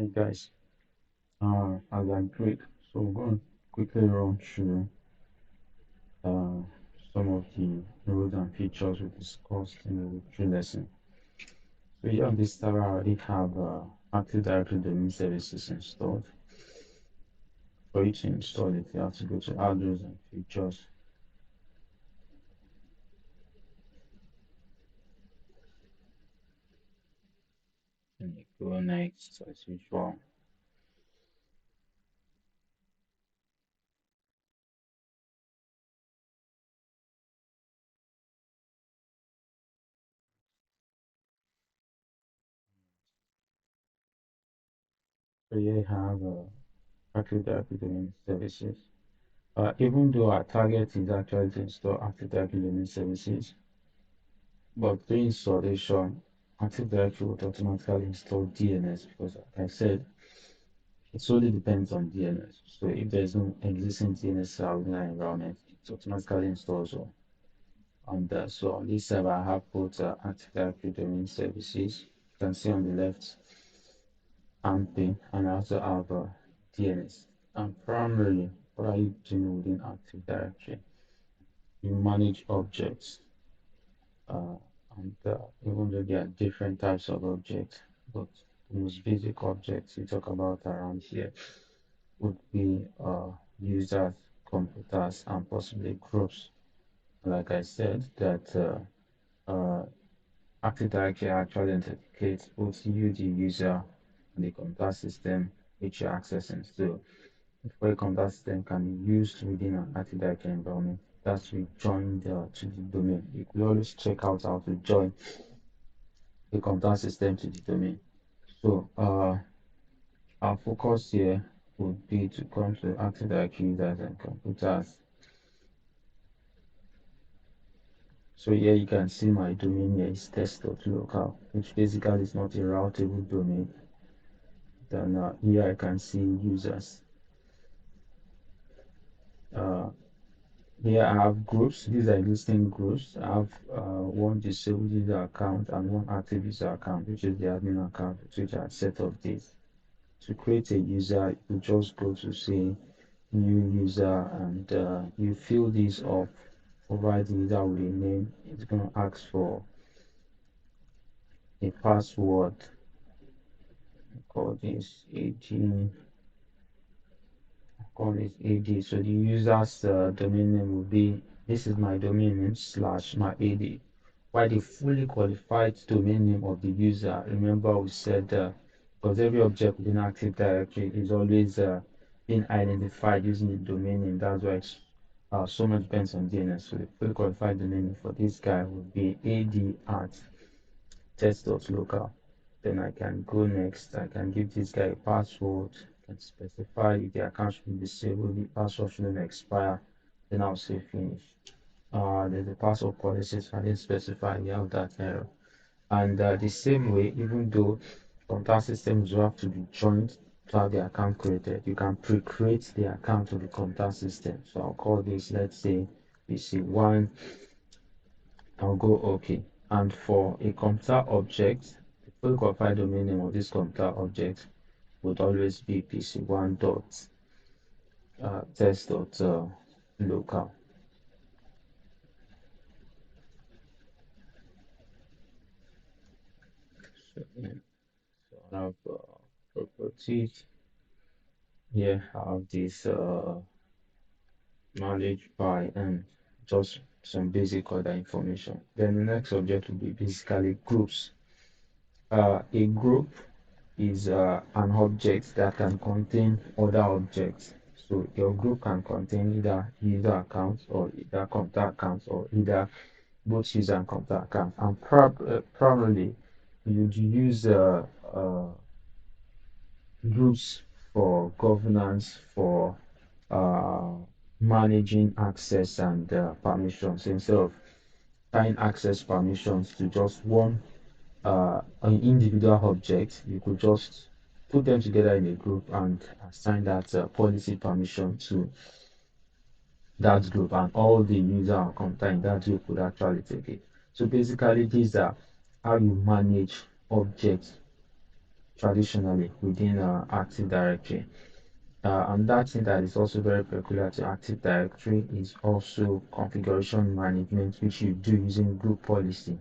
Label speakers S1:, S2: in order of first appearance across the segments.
S1: Hi guys, as I agreed, so we're going to quickly run through uh, some of the rules and features we discussed in the weekly lesson. So here on this tab, I already have Active Directory domain services installed. For you to install it, you have to go to Add Rules and Features. And you go next as usual. So here you have Active Directory domain services. Even though our target is actually to install Active Directory domain services, but during installation, Active Directory would automatically install DNS because, like I said, it solely depends on DNS. So if there's no existing DNS server within our environment, it automatically installs all. And so on this server, I have both Active Directory domain services. You can see on the left hand pane, and I also have DNS. And primarily, what are you doing within Active Directory? You manage objects. Uh, and even though there are different types of objects, but the most basic objects we talk about around here would be users, computers, and possibly groups. Like I said, that Active Directory actually authenticates both you, the user, and the computer system which you're accessing. So, before a computer system can be used within an Active Directory environment, that's to be joined to the domain. You could always check out how to join the computer system to the domain. So our focus here would be to come to Active Directory users and computers. So here you can see my domain here is test.local, which basically is not a routable domain. Then here I can see users. Uh, Here I have groups. These are existing groups. I have one disabled user account and one active user account, which is the admin account, which are set of these. To create a user, you just go to say new user and you fill this up, provide the user with a name. It's going to ask for a password. Call this AD. Call it AD. So the user's domain name will be, this is my domain name slash my AD. While the fully qualified domain name of the user, remember we said because every object within Active Directory is always being identified using the domain name. That's why it's so much depends on DNS. So the fully qualified domain name for this guy would be ad at test.local. Then I can go next. I can give this guy a password. I can specify if the account should be disabled, the password shouldn't expire. Then I'll say finish. There's a password policy, so I didn't specify, you have that error. And the same way, even though computer systems will have to be joined to have the account created, you can pre-create the account to the computer system. So I'll call this, let's say, PC1. I'll go OK. And for a computer object, the full qualified domain name of this computer object would always be PC1 dot test dot local. So, yeah. So I have properties. Here I have this managed by and just some basic other information. Then the next object will be basically groups. A group is an object that can contain other objects. So your group can contain either user accounts or either computer accounts or either both user and computer accounts. And probably you'd use groups for governance, for uh, managing access and permissions instead of tying access permissions to just one an individual object. You could just put them together in a group and assign that policy permission to that group, and all the user and computer in that group could actually take it. So basically, these are how you manage objects traditionally within Active Directory. Another thing that is also very peculiar to Active Directory is also configuration management, which you do using group policy.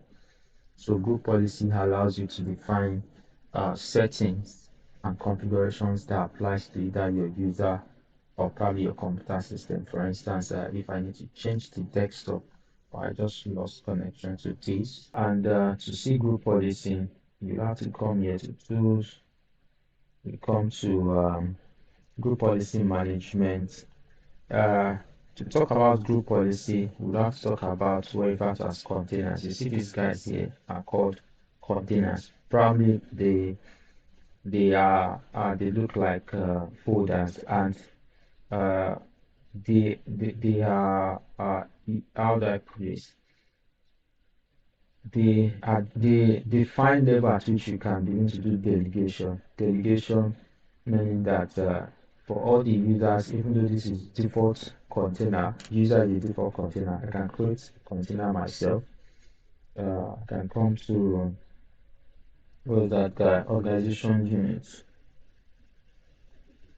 S1: So group policy allows you to define settings and configurations that applies to either your user or probably your computer system. For instance, if I need to change the desktop, or I just lost connection to this, and to see group policy, you have to come here to tools, you come to group policy management. Uh, to talk about group policy, we'll have to talk about what referred to as containers. You see these guys here are called containers. Probably they look like folders, and uh, they are how do I put this? They define level at which you can begin to do delegation. Delegation meaning that for all the users, even though this is default container, user is the default container, I can create a container myself. I can come to what is that guy? Organization units.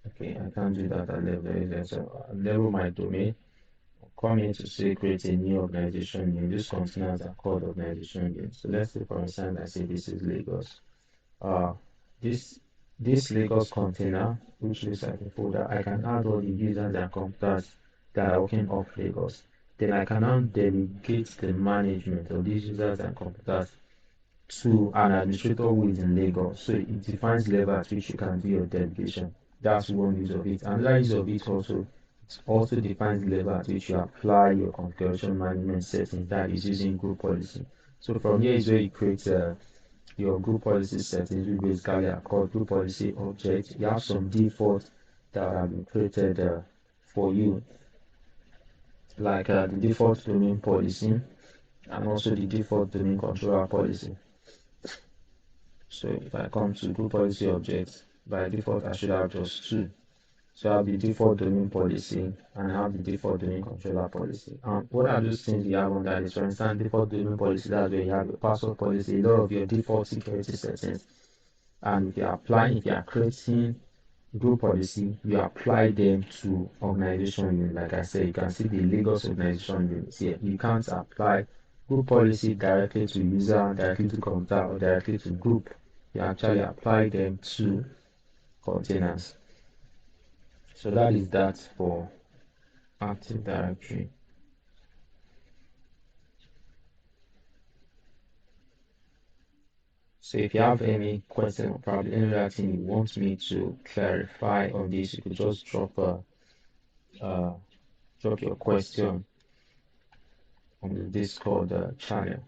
S1: Okay, I can't do that at level. So I level my domain. Come here to say create a new organization unit. These containers are called organization units. So let's say for instance, I say this is Lagos. Uh, this this Lagos container, which looks like a folder, I can add all the users and computers that are working off Lagos. Then I can now delegate the management of these users and computers to an administrator who is in Lagos. So it defines level at which you can do your delegation. That's one use of it. Another use of it also, it also defines the level at which you apply your configuration management settings, that is using group policy. So from here is where you create your group policy settings, which basically are called group policy objects. You have some defaults that have been created for you, like the default domain policy and also the default domain controller policy. So if I come to group policy objects, by default I should have just two. So I have the default domain policy and I have the default domain controller policy. What are those things you have under this? For instance, default domain policy, that's where you have your password policy, a lot of your default security settings. And if you are creating group policy, you apply them to organization unit. Like I said, you can see the Lagos organization units here. You can't apply group policy directly to user, directly to computer, or directly to group. You actually apply them to containers. So that is that for Active Directory. So if you have any question or probably any other thing you want me to clarify on this, you could just drop your question on the Discord channel.